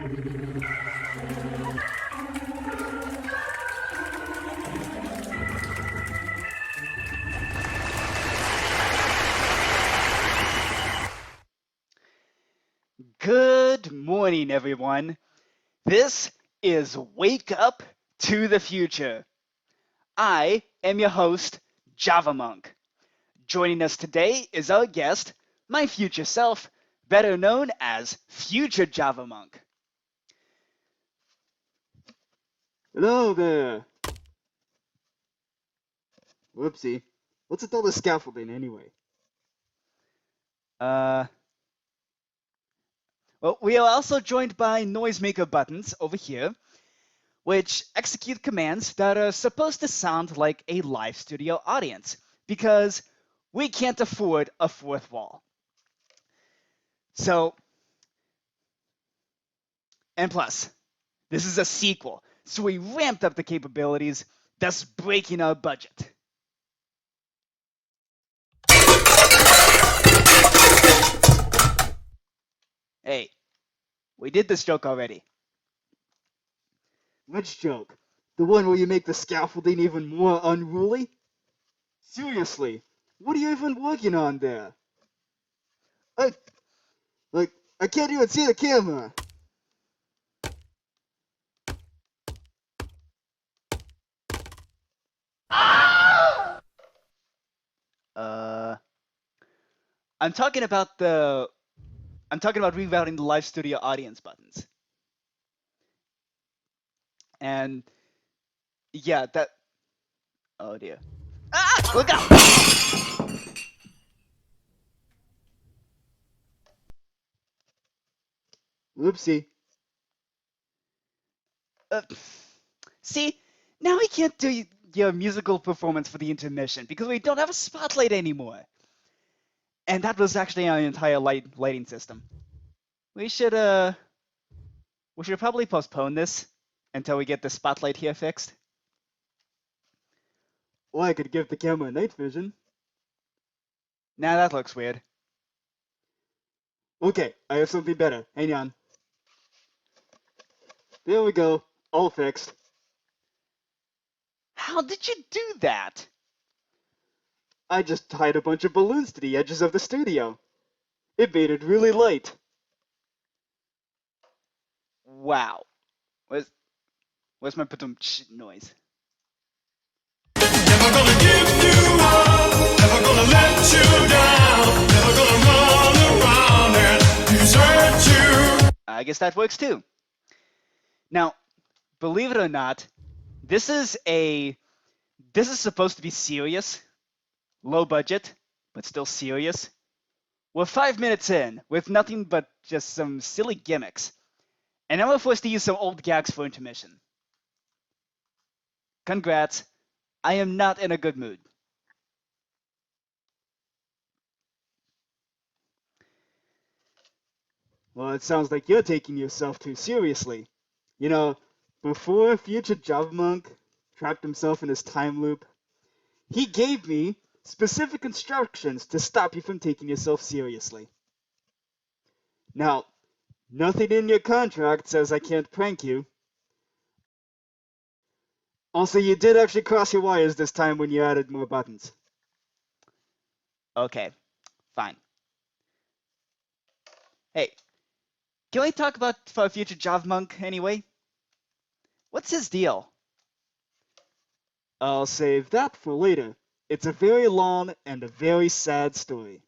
Good morning, everyone. This is Wake Up to the Future. I am your host, Javamonk. Joining us today is our guest, my future self, better known as Future Javamonk. Hello there. Whoopsie. What's with all the scaffolding anyway? Well, we are also joined by noisemaker buttons over here, which execute commands that are supposed to sound like a live studio audience, because we can't afford a fourth wall. So, and plus, this is a sequel, so we ramped up the capabilities, thus breaking our budget. Hey, we did this joke already. Which joke? The one where you make the scaffolding even more unruly? Seriously, what are you even working on there? I can't even see the camera. I'm talking about rerouting the live studio audience buttons. And yeah, that. Oh dear. Ah! Look out! Whoopsie. See, now we can't do your musical performance for the intermission because we don't have a spotlight anymore. And that was actually our entire lighting system. We should probably postpone this until we get the spotlight here fixed. Or I could give the camera night vision. Nah, that looks weird. Okay, I have something better. Hang on. There we go. All fixed. How did you do that? I just tied a bunch of balloons to the edges of the studio. It made it really light. Wow. Where's my patum noise? Never gonna give you up, never gonna let you down, never gonna run around and desert you. I guess that works too. Now, believe it or not, this is supposed to be serious, low budget, but still serious. We're 5 minutes in with nothing but just some silly gimmicks, and now we're forced to use some old gags for intermission. Congrats, I am not in a good mood. Well, it sounds like you're taking yourself too seriously. You know, before future Javamonk trapped himself in his time loop, he gave me specific instructions to stop you from taking yourself seriously. Now, nothing in your contract says I can't prank you. Also, you did actually cross your wires this time when you added more buttons. Okay, fine. Hey, can we talk about future Javamonk anyway? What's his deal? I'll save that for later. It's a very long and a very sad story.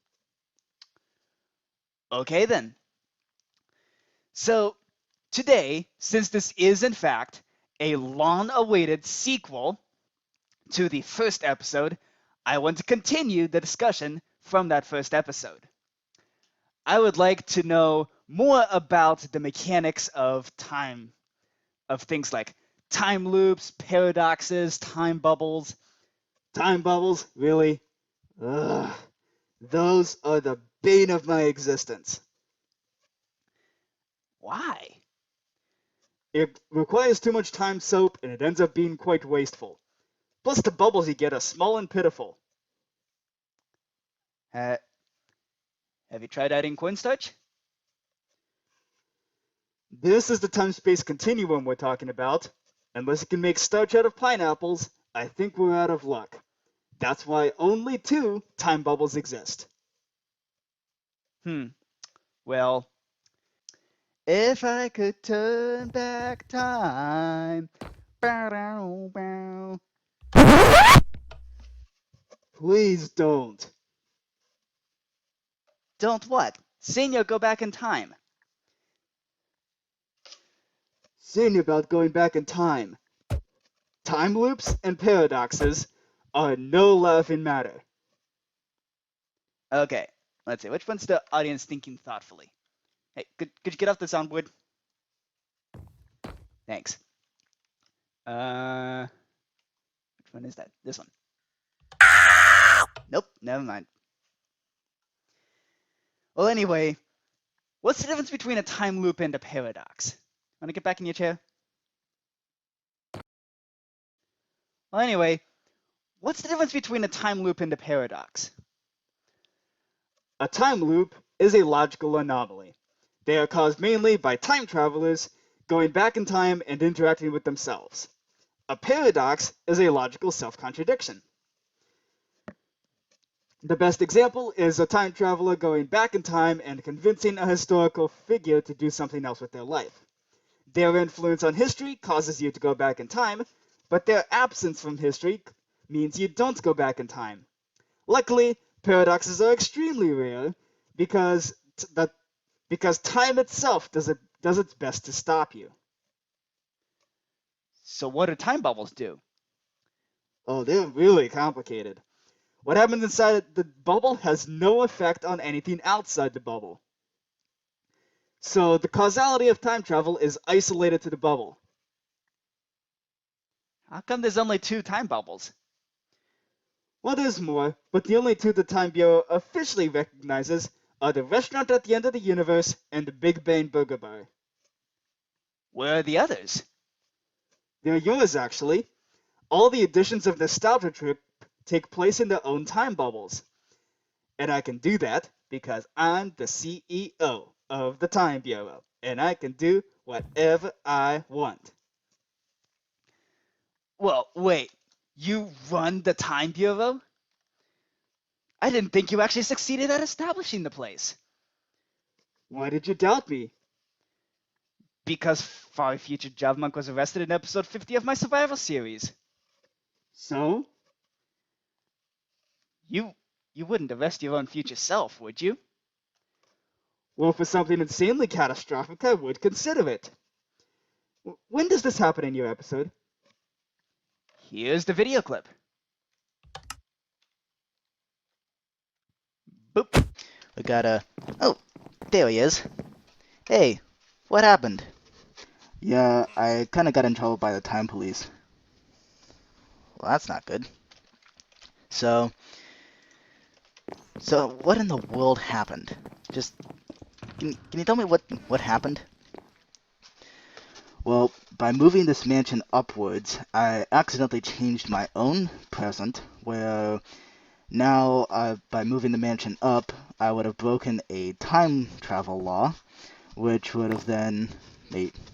Okay then. So, today, since this is in fact a long-awaited sequel to the first episode, I want to continue the discussion from that first episode. I would like to know more about the mechanics of time, of things like time loops, paradoxes, time bubbles. Time bubbles? Really? Ugh. Those are the bane of my existence. Why? It requires too much time soap, and it ends up being quite wasteful. Plus, the bubbles you get are small and pitiful. Have you tried adding cornstarch? This is the time-space continuum we're talking about. Unless it can make starch out of pineapples, I think we're out of luck. That's why only 2 time bubbles exist. Well, if I could turn back time. Bow, bow, bow. Please don't. Don't what? Senior, go back in time. Saying about going back in time. Time loops and paradoxes are no laughing matter. Okay, let's see. Which one's the audience thinking thoughtfully? Hey, could you get off the soundboard? Thanks. Which one is that? This one. Nope, never mind. Well, anyway, what's the difference between a time loop and a paradox? Want to get back in your chair? Well, anyway, what's the difference between a time loop and a paradox? A time loop is a logical anomaly. They are caused mainly by time travelers going back in time and interacting with themselves. A paradox is a logical self-contradiction. The best example is a time traveler going back in time and convincing a historical figure to do something else with their life. Their influence on history causes you to go back in time, but their absence from history means you don't go back in time. Luckily, paradoxes are extremely rare because time itself does its best to stop you. So what do time bubbles do? Oh, they're really complicated. What happens inside the bubble has no effect on anything outside the bubble. So the causality of time travel is isolated to the bubble. How come there's only 2 time bubbles? Well, there's more, but the only 2 the Time Bureau officially recognizes are the restaurant at the end of the universe and the Big Bang Burger Bar. Where are the others? They're yours, actually. All the editions of Nostalgia Trip take place in their own time bubbles. And I can do that because I'm the CEO of the Time Bureau, and I can do whatever I want. Well, wait. You run the Time Bureau? I didn't think you actually succeeded at establishing the place. Why did you doubt me? Because Far Future Javamonk was arrested in episode 50 of my survival series. So? You wouldn't arrest your own future self, would you? Well, for something insanely catastrophic, I would consider it. When does this happen in your episode? Here's the video clip. Boop. We got a... Oh, there he is. Hey, what happened? Yeah, I kinda got in trouble by the time police. Well, that's not good. So what in the world happened? Just, can you tell me what happened? Well, by moving this mansion upwards, I accidentally changed my own present, where now, by moving the mansion up, I would have broken a time travel law, which would have then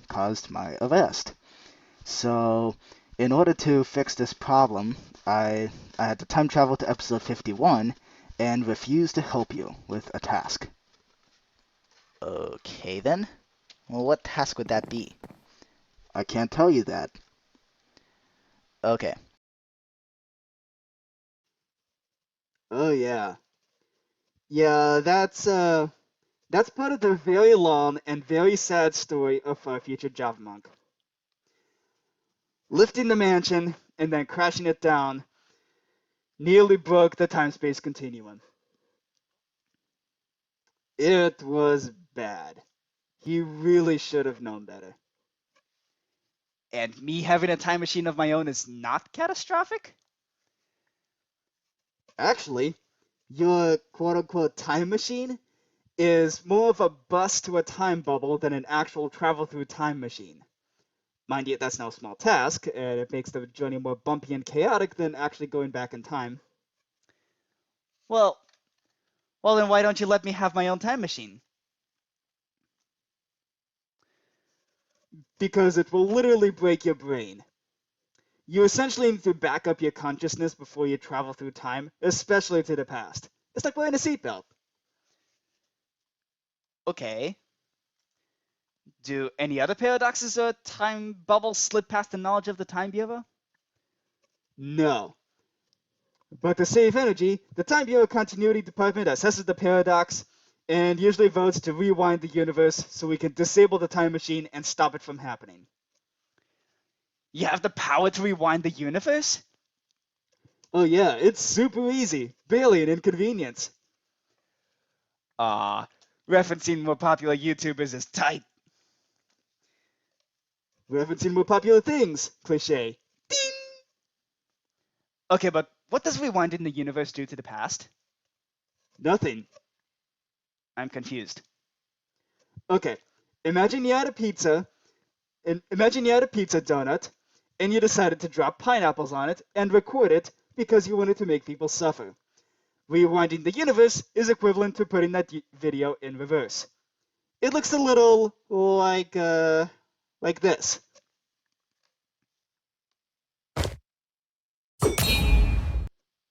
caused my arrest. So, in order to fix this problem, I had to time travel to episode 51 and refuse to help you with a task. Okay then. Well, what task would that be? I can't tell you that. Okay. Oh yeah. Yeah, that's part of the very long and very sad story of our future Javamonk. Lifting the mansion and then crashing it down nearly broke the time-space continuum. It was bad. He really should have known better. And me having a time machine of my own is not catastrophic? Actually, your quote-unquote time machine is more of a bus to a time bubble than an actual travel through time machine. Mind you, that's no small task, and it makes the journey more bumpy and chaotic than actually going back in time. Well, then why don't you let me have my own time machine? because it will literally break your brain. You essentially need to back up your consciousness before you travel through time, especially to the past. It's like wearing a seatbelt. Okay. Do any other paradoxes or time bubbles slip past the knowledge of the Time Bureau? No. But to save energy, the Time Bureau Continuity Department assesses the paradox and usually votes to rewind the universe so we can disable the time machine and stop it from happening. You have the power to rewind the universe? Oh yeah, it's super easy. Barely an inconvenience. Referencing more popular YouTubers is tight. Referencing more popular things. Cliche. Ding! Okay, but what does rewinding the universe do to the past? Nothing. I'm confused. Okay, imagine you had a pizza, and imagine you had a pizza donut, and you decided to drop pineapples on it and record it because you wanted to make people suffer. Rewinding the universe is equivalent to putting that video in reverse. It looks a little like this.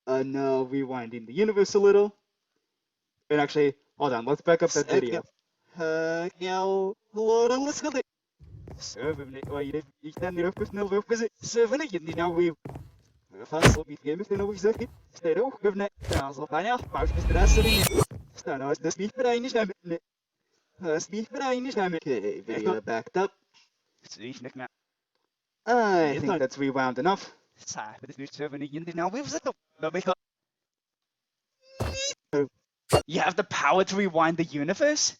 No, rewinding the universe a little. And actually, hold on, let's back up that video. Now, hello, let's go. Okay, video backed up. I think that's rewound enough. You have the power to rewind the universe?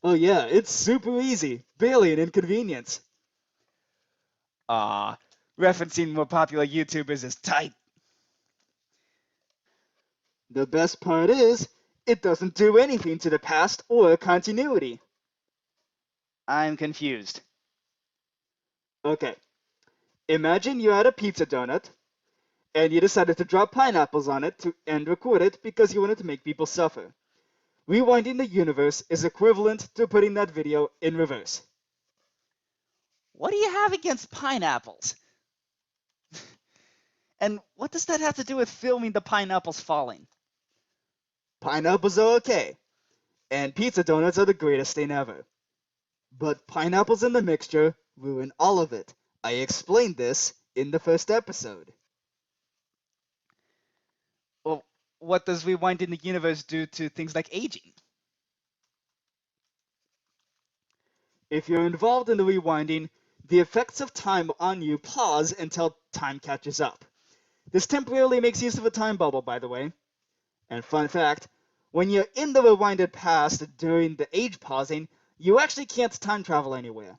Oh yeah, it's super easy. Barely an inconvenience. Referencing more popular YouTubers is tight. The best part is, it doesn't do anything to the past or continuity. I'm confused. Okay, imagine you had a pizza donut, and you decided to drop pineapples on it and record it because you wanted to make people suffer. Rewinding the universe is equivalent to putting that video in reverse. What do you have against pineapples? And what does that have to do with filming the pineapples falling? Pineapples are okay, and pizza donuts are the greatest thing ever. But pineapples in the mixture ruin all of it. I explained this in the first episode. Well, what does rewinding the universe do to things like aging? If you're involved in the rewinding, the effects of time on you pause until time catches up. This temporarily makes use of a time bubble, by the way. And fun fact, when you're in the rewinded past during the age pausing, you actually can't time travel anywhere.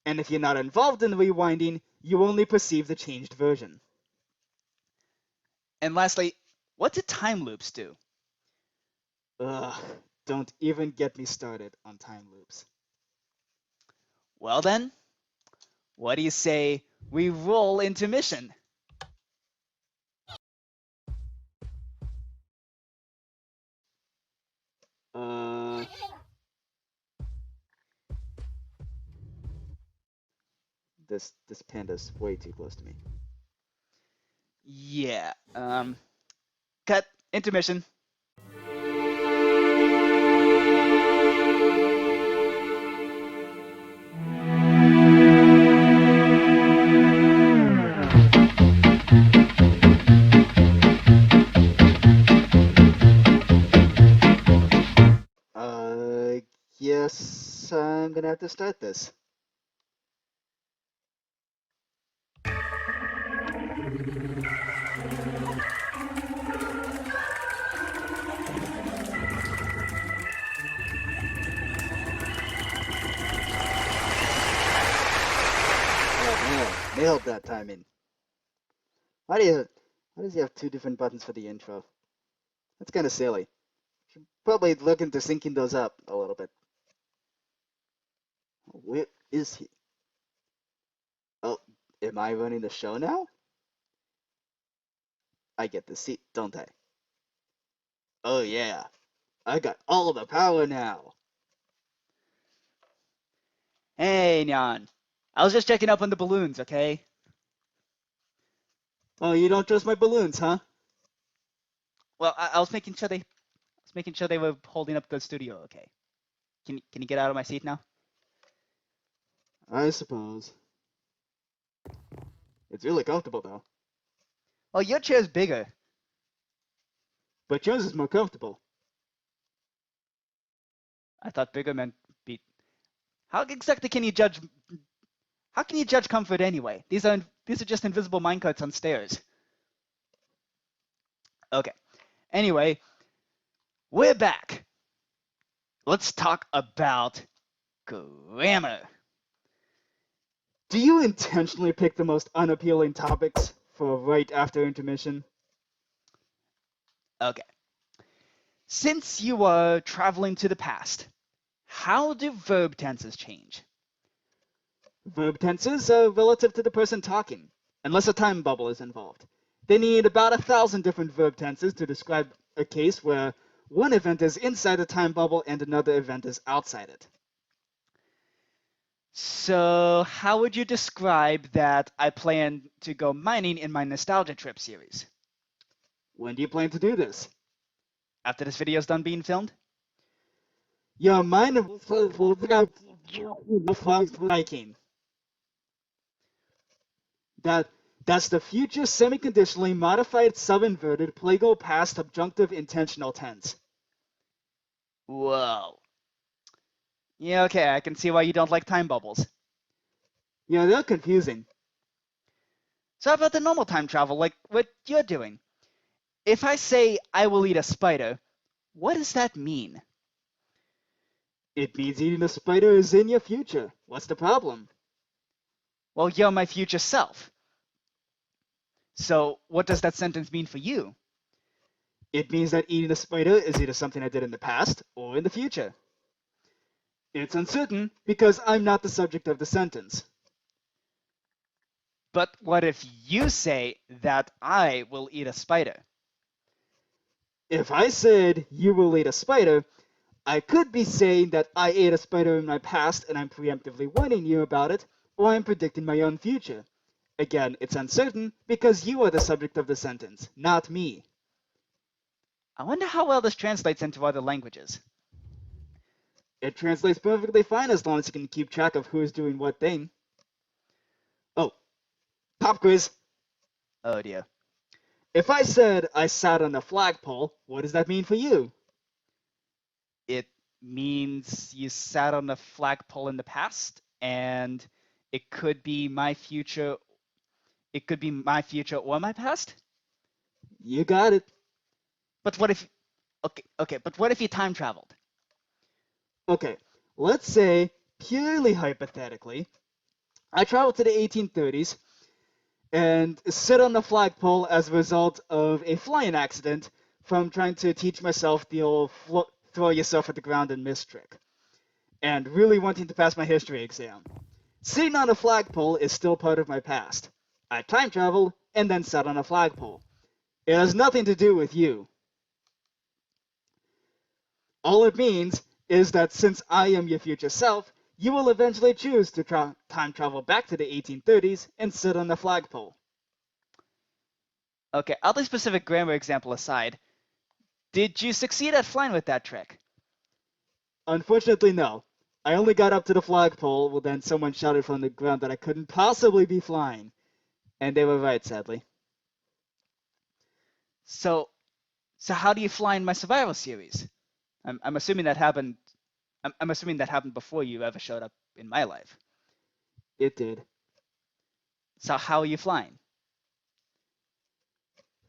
And if you're not involved in the rewinding, you only perceive the changed version. And lastly, what do time loops do? Ugh, don't even get me started on time loops. Well then, what do you say we roll into mission? This panda's way too close to me. Yeah, cut, intermission. Guess I'm gonna have to start this. Oh man, nailed that timing. Why does he have two different buttons for the intro? That's kind of silly. Should probably look into syncing those up a little bit. Where is he? Oh, am I running the show now? I get the seat, don't I? Oh yeah, I got all the power now. Hey, Nyan. I was just checking up on the balloons, okay? Oh, you don't trust my balloons, huh? Well, I was making sure they were holding up the studio, okay? Can you get out of my seat now? I suppose. It's really comfortable, though. Oh, your chair's bigger. But yours is more comfortable. I thought bigger meant be. How exactly can you judge? How can you judge comfort anyway? These are just invisible minecarts on stairs. Okay. Anyway, we're back. Let's talk about grammar. Do you intentionally pick the most unappealing topics for right after intermission? Okay. Since you are traveling to the past, how do verb tenses change? Verb tenses are relative to the person talking, unless a time bubble is involved. They need about 1,000 different verb tenses to describe a case where one event is inside a time bubble and another event is outside it. So, how would you describe that I plan to go mining in my nostalgia trip series? When do you plan to do this? After this video is done being filmed? Your mind liking. That's the future semi-conditionally modified subinverted plagal past subjunctive intentional tense. Whoa. Yeah, okay, I can see why you don't like time bubbles. Yeah, they're confusing. So how about the normal time travel, like what you're doing? If I say I will eat a spider, what does that mean? It means eating a spider is in your future. What's the problem? Well, you're my future self. So what does that sentence mean for you? It means that eating a spider is either something I did in the past or in the future. It's uncertain because I'm not the subject of the sentence. But what if you say that I will eat a spider? If I said you will eat a spider, I could be saying that I ate a spider in my past and I'm preemptively warning you about it, or I'm predicting my own future. Again, it's uncertain because you are the subject of the sentence, not me. I wonder how well this translates into other languages. It translates perfectly fine as long as you can keep track of who is doing what thing. Oh, pop quiz. Oh dear. If I said I sat on a flagpole, what does that mean for you? It means you sat on a flagpole in the past, and it could be my future. It could be my future or my past. You got it. But what if? Okay. But what if you time traveled? Okay, let's say, purely hypothetically, I travel to the 1830s and sit on the flagpole as a result of a flying accident from trying to teach myself the old throw yourself at the ground and miss trick, and really wanting to pass my history exam. Sitting on a flagpole is still part of my past. I time traveled and then sat on a flagpole. It has nothing to do with you. All it means is that since I am your future self, you will eventually choose to time travel back to the 1830s and sit on the flagpole. Okay, oddly specific grammar example aside, did you succeed at flying with that trick? Unfortunately, no. I only got up to the flagpole when then someone shouted from the ground that I couldn't possibly be flying. And they were right, sadly. So how do you fly in my survival series? I'm assuming that happened. I'm assuming that happened before you ever showed up in my life. It did. So how are you flying?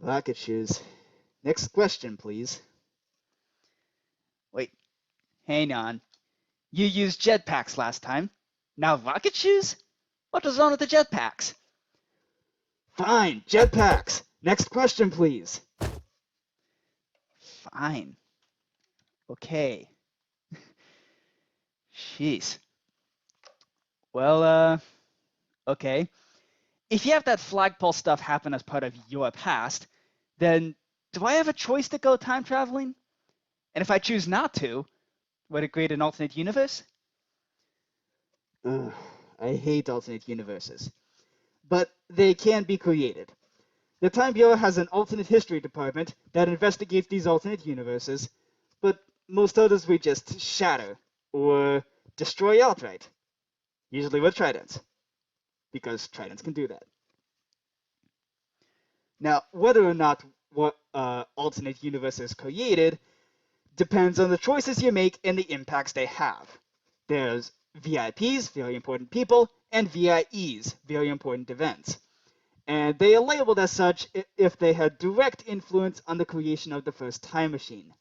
Rocket shoes. Next question, please. Wait, hang on. You used jetpacks last time. Now rocket shoes? What was wrong with the jetpacks? Fine, jetpacks. Next question, please. Fine. Okay. Jeez. Well, okay. If you have that flagpole stuff happen as part of your past, then do I have a choice to go time traveling? And if I choose not to, would it create an alternate universe? Ugh, I hate alternate universes. But they can be created. The Time Bureau has an alternate history department that investigates these alternate universes, but most others we just shatter or destroy outright, usually with tridents, because tridents can do that. Now, whether or not what alternate universe is created depends on the choices you make and the impacts they have. There's VIPs, very important people, and VIEs, very important events. And they are labeled as such if they had direct influence on the creation of the first time machine.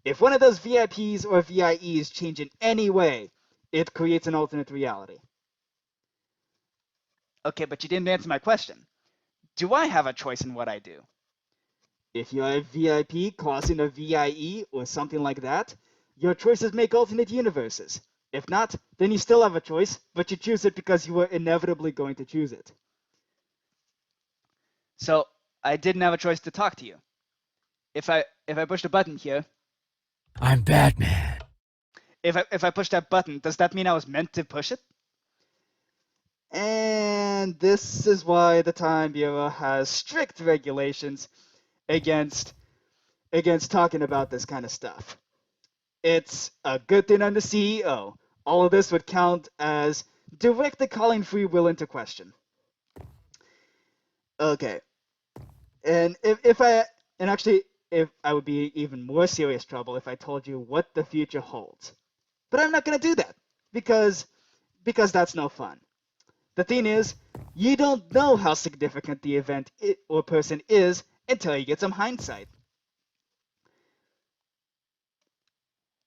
If one of those VIPs or VIEs change in any way, it creates an alternate reality. Okay, but you didn't answer my question. Do I have a choice in what I do? If you're a VIP crossing a VIE or something like that, your choices make alternate universes. If not, then you still have a choice, but you choose it because you were inevitably going to choose it. So I didn't have a choice to talk to you. If I pushed a button here, I'm Batman. if I pushed that button, does that mean I was meant to push it? And this is why the Time Bureau has strict regulations against talking about this kind of stuff. It's a good thing I'm the CEO. All of this would count as directly calling free will into question. Okay. And if I would be even more serious trouble if I told you what the future holds. But I'm not gonna do that because that's no fun. The thing is, you don't know how significant the event or person is until you get some hindsight.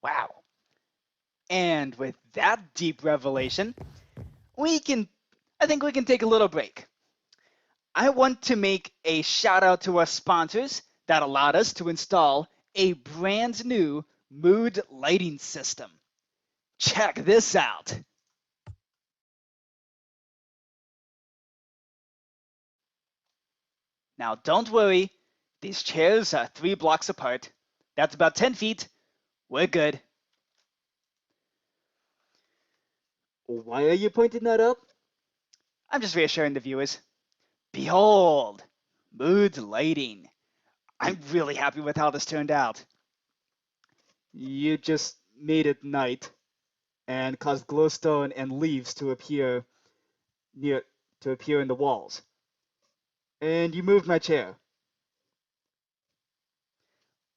Wow. And with that deep revelation, I think we can take a little break. I want to make a shout out to our sponsors that allowed us to install a brand new mood lighting system. Check this out. Now, don't worry, these chairs are 3 blocks apart. That's about 10 feet. We're good. Why are you pointing that out? I'm just reassuring the viewers. Behold, mood lighting. I'm really happy with how this turned out. You just made it night and caused glowstone and leaves near to appear in the walls. And you moved my chair.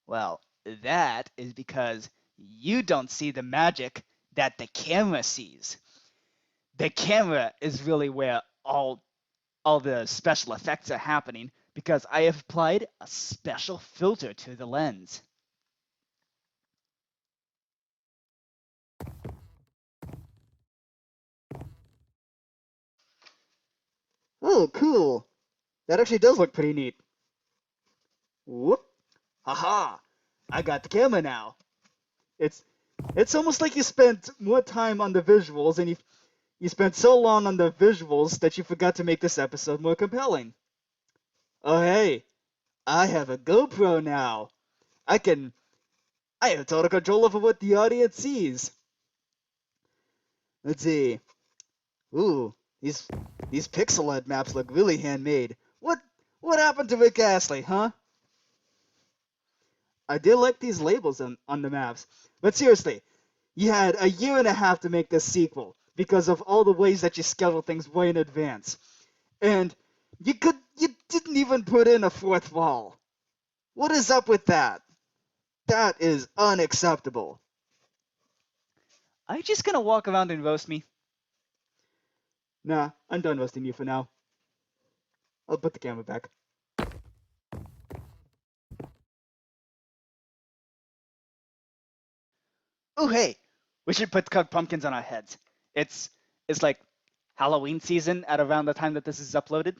Well, that is because you don't see the magic that the camera sees. The camera is really where all the special effects are happening because I have applied a special filter to the lens. Oh, cool. That actually does look pretty neat. Whoop. Haha. I got the camera now. It's it's almost like you spent more time on the visuals and you spent so long on the visuals that you forgot to make this episode more compelling. Oh hey, I have a GoPro now. I can I have total control over what the audience sees. Let's see. Ooh, these pixel maps look really handmade. What happened to Rick Astley, huh? I did like these labels on the maps. But seriously, you had a year and a half to make this sequel because of all the ways that you schedule things way in advance. And you didn't even put in a fourth wall. What is up with that? That is unacceptable. Are you just gonna walk around and roast me? Nah, I'm done roasting you for now. I'll put the camera back. Oh hey, we should put cut pumpkins on our heads. It's like Halloween season at around the time that this is uploaded.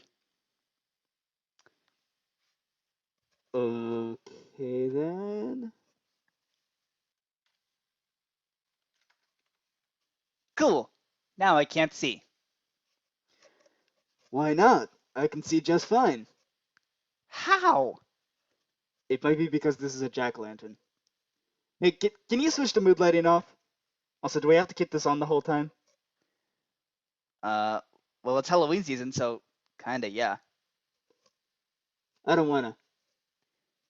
Okay then. Cool. Now I can't see. Why not? I can see just fine. How? It might be because this is a jack-o'-lantern. Hey, can you switch the mood lighting off? Also, do we have to keep this on the whole time? Uh, well, it's Halloween season, so kinda, yeah. I don't wanna.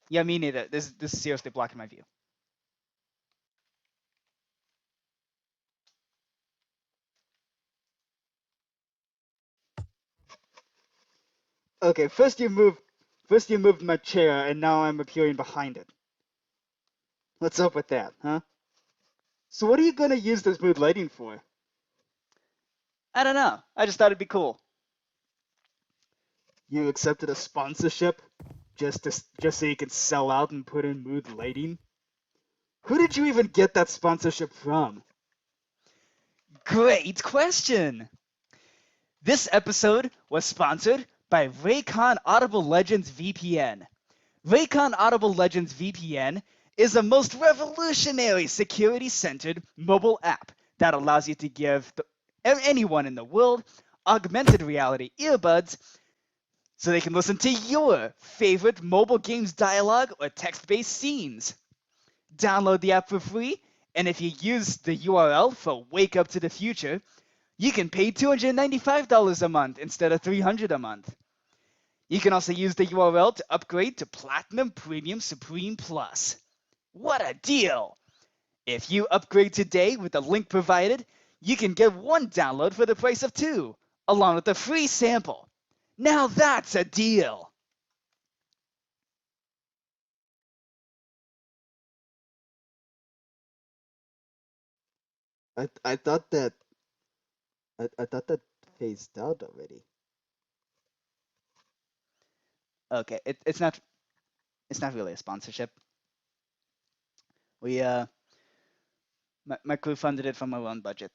Yeah, me neither. This is seriously blocking my view. Okay, first you moved my chair, and now I'm appearing behind it. What's up with that, huh? So what are you gonna use this mood lighting for? I don't know. I just thought it'd be cool. You accepted a sponsorship just so you can sell out and put in mood lighting? Who did you even get that sponsorship from? Great question. This episode was sponsored by Raycon Audible Legends VPN. Raycon Audible Legends VPN is a most revolutionary security-centered mobile app that allows you to give anyone in the world augmented reality earbuds so they can listen to your favorite mobile games dialogue or text-based scenes. Download the app for free, and if you use the URL for Wake Up to the Future, you can pay $295 a month instead of $300 a month. You can also use the URL to upgrade to Platinum Premium Supreme Plus. What a deal! If you upgrade today with the link provided, you can get one download for the price of two, along with a free sample. Now that's a deal! I thought that I thought that phased out already. Okay, it's not really a sponsorship. We my crew funded it from our own budget.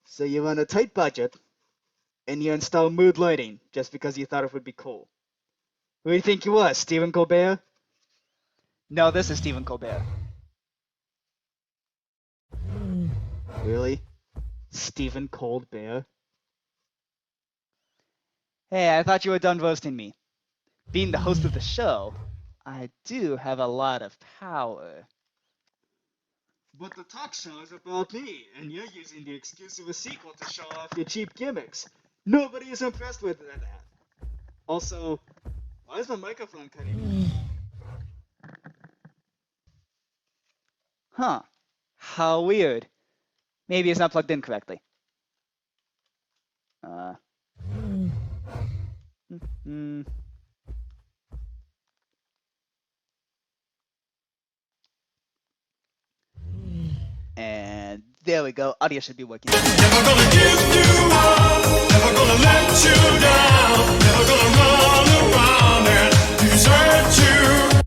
So you run a tight budget, and you install mood lighting just because you thought it would be cool. Who do you think you are, Stephen Colbert? No, this is Stephen Colbert. Really? Stephen Colbert? Hey, I thought you were done roasting me. Being the host of the show, I do have a lot of power. But the talk show is about me, and you're using the excuse of a sequel to show off your cheap gimmicks. Nobody is impressed with that. Also, why is my microphone cutting? Huh. How weird. Maybe it's not plugged in correctly. Hmm. And there we go. Audio should be working. Never gonna give you up, never gonna let you down, never gonna run around and desert you.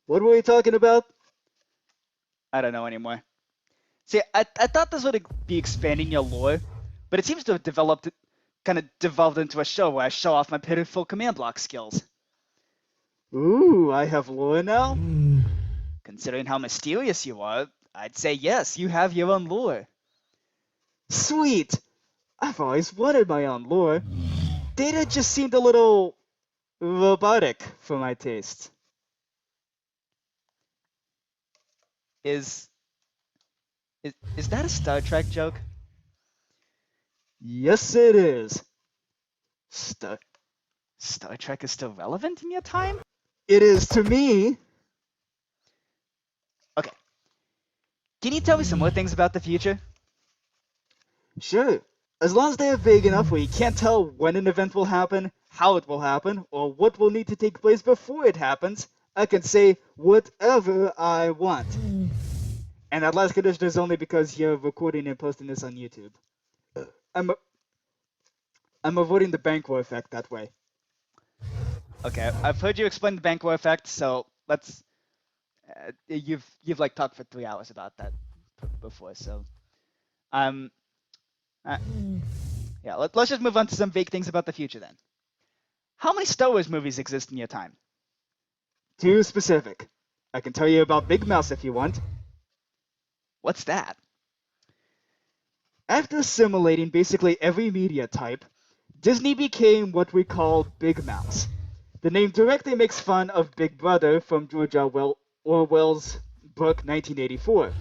What were we talking about? I don't know anymore. See, I thought this would be expanding your lore, but it seems to have devolved into a show where I show off my pitiful command block skills. Ooh, I have lore now? Considering how mysterious you are, I'd say yes, you have your own lore. Sweet! I've always wanted my own lore. Data just seemed a little robotic for my taste. Is that a Star Trek joke? Yes, it is. Star Trek is still relevant in your time? It is to me. Okay. Can you tell me some more things about the future? Sure. As long as they are vague enough where you can't tell when an event will happen, how it will happen, or what will need to take place before it happens, I can say whatever I want. And that last condition is only because you're recording and posting this on YouTube. I'm avoiding the Banquo effect that way. Okay, I've heard you explain the Banquo effect, so let's. You've like talked for 3 hours about that before, so uh, yeah. Let's just move on to some vague things about the future then. How many Star Wars movies exist in your time? Too specific. I can tell you about Big Mouse if you want. What's that? After assimilating basically every media type, Disney became what we call Big Mouse. The name directly makes fun of Big Brother from George Orwell's book 1984.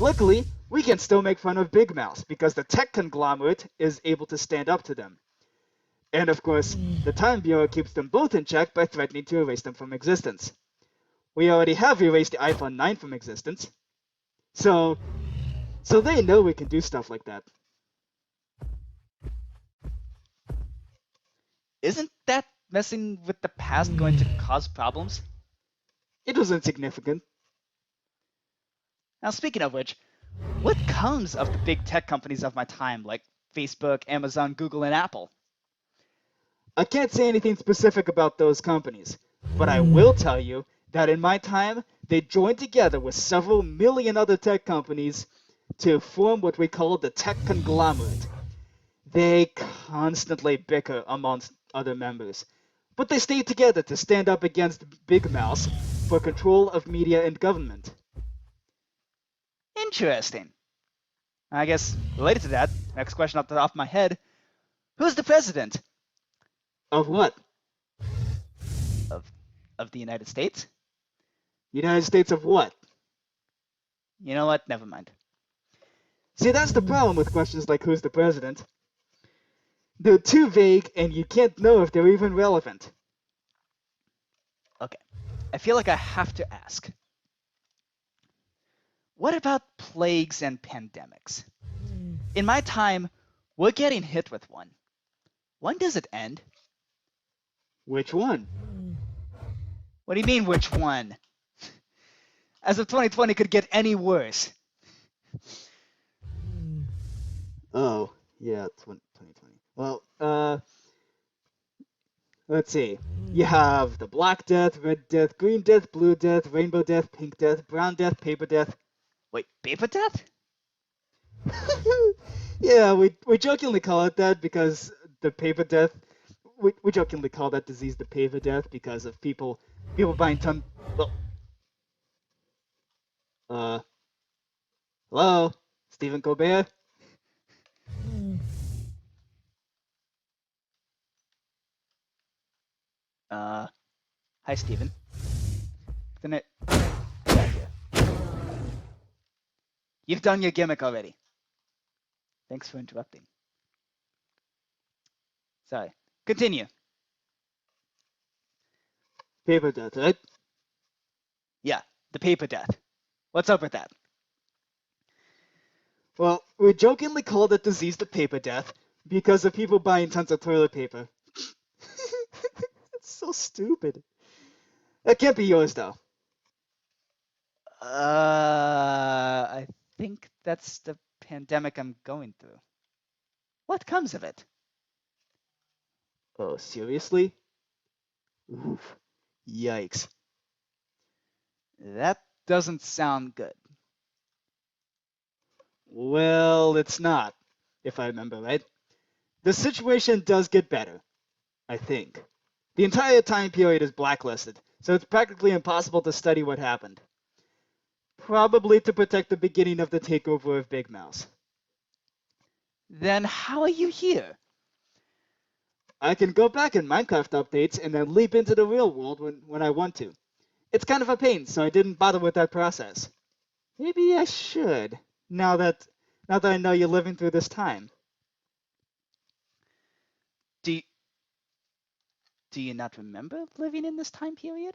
Luckily, we can still make fun of Big Mouse because the tech conglomerate is able to stand up to them. And of course, the Time Bureau keeps them both in check by threatening to erase them from existence. We already have erased the iPhone 9 from existence. So they know we can do stuff like that. Isn't that messing with the past going to cause problems? It was insignificant. Now, speaking of which, what comes of the big tech companies of my time, like Facebook, Amazon, Google, and Apple? I can't say anything specific about those companies, but I will tell you that in my time, they joined together with several million other tech companies to form what we call the tech conglomerate. They constantly bicker amongst other members, but they stay together to stand up against Big Mouse for control of media and government. Interesting. I guess related to that, next question off the top of my head, who's the president Of what? of of the United States? United States of what? You know what? Never mind. See, that's the problem with questions like who's the president. They're too vague and you can't know if they're even relevant. Okay. I feel like I have to ask. What about plagues and pandemics? In my time, we're getting hit with one. When does it end? Which one? What do you mean, which one? As if 2020 could get any worse. Oh, yeah, 2020. Well, let's see. You have the Black Death, Red Death, Green Death, Blue Death, Rainbow Death, Pink Death, Brown Death, Paper Death. Wait, paper death? Yeah, we jokingly call it that because the paper death. We jokingly call that disease the paper death because of people buying ton. Well, hello, Stephen Colbert. Hi, Steven. Then it. Get out here. You've done your gimmick already. Thanks for interrupting. Sorry. Continue. Paper death, right? Yeah, the paper death. What's up with that? Well, we jokingly call that disease the paper death because of people buying tons of toilet paper. It's so stupid. That can't be yours, though. I think that's the pandemic I'm going through. What comes of it? Oh, seriously? Oof. Yikes. That doesn't sound good. Well, it's not, if I remember right. The situation does get better, I think. The entire time period is blacklisted, so it's practically impossible to study what happened. Probably to protect the beginning of the takeover of Big Mouse. Then how are you here? I can go back in Minecraft updates and then leap into the real world when I want to. It's kind of a pain, so I didn't bother with that process. Maybe I should, now that I know you're living through this time. Do you not remember living in this time period?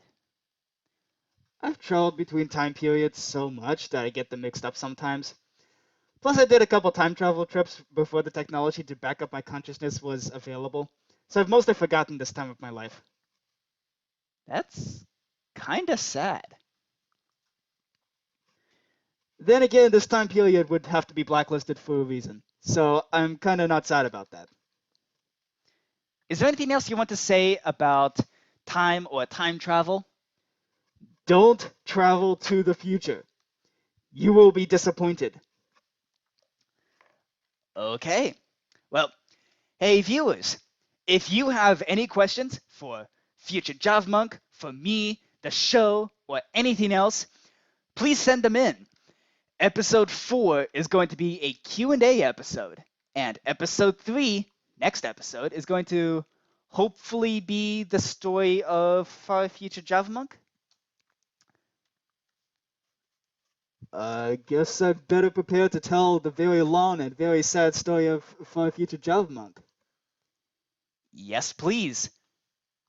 I've traveled between time periods so much that I get them mixed up sometimes. Plus, I did a couple time travel trips before the technology to back up my consciousness was available, so I've mostly forgotten this time of my life. That's kinda sad. Then again, this time period would have to be blacklisted for a reason, so I'm kinda not sad about that. Is there anything else you want to say about time or time travel? Don't travel to the future. You will be disappointed. Okay. Well, hey viewers, if you have any questions for future Javamonk, for me, the show, or anything else, please send them in. Episode 4 is going to be a Q&A episode, and episode 3, next episode, is going to hopefully be the story of our future Javamonk. I guess I'd better prepare to tell the very long and very sad story of far future Javamonk. Yes, please.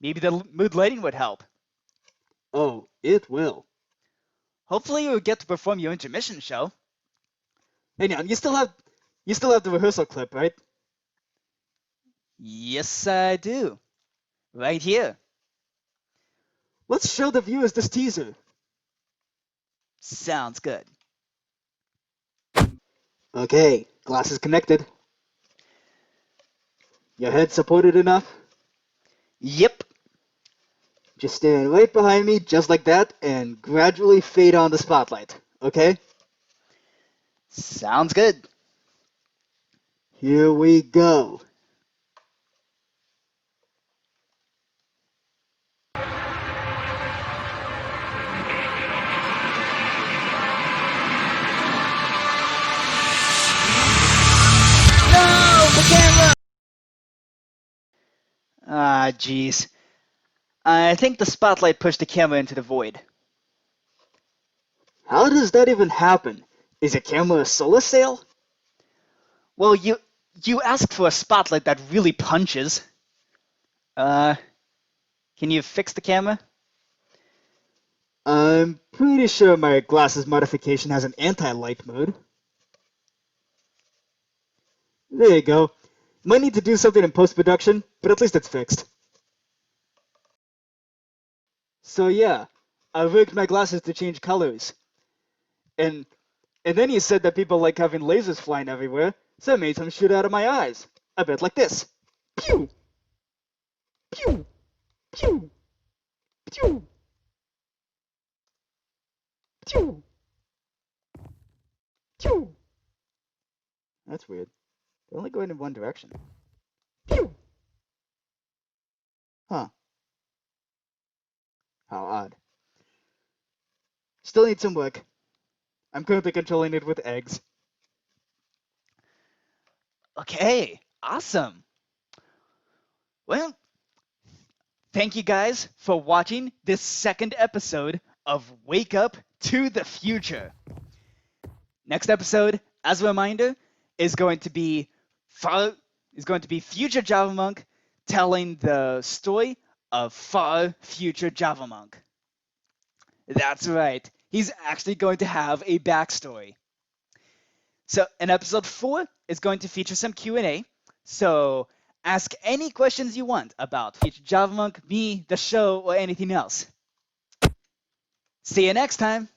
Maybe the mood lighting would help. Oh, it will. Hopefully you'll get to perform your intermission show. Hey, now, you still have the rehearsal clip, right? Yes, I do. Right here. Let's show the viewers this teaser. Sounds good. Okay, glasses connected. Your head supported enough? Yep. Just stand right behind me, just like that, and gradually fade on the spotlight, okay? Sounds good. Here we go. Ah, jeez. I think the spotlight pushed the camera into the void. How does that even happen? Is a camera a solar sail? Well, you asked for a spotlight that really punches. Can you fix the camera? I'm pretty sure my glasses modification has an anti-light mode. There you go. Might need to do something in post-production, but at least it's fixed. So yeah, I rigged my glasses to change colors. And then you said that people like having lasers flying everywhere, so I made some shoot out of my eyes. A bit like this. Pew! Pew! Pew! Pew! Pew! Pew! That's weird. They're only going in one direction. Pew! Huh. How odd. Still need some work. I'm currently controlling it with eggs. Okay, awesome. Well, thank you guys for watching this second episode of Wake Up to the Future. Next episode, as a reminder, is going to be future Javamonk telling the story of far future Javamonk. That's right. He's actually going to have a backstory. So, in episode 4 is going to feature some Q&A. So, ask any questions you want about future Javamonk, me, the show, or anything else. See you next time.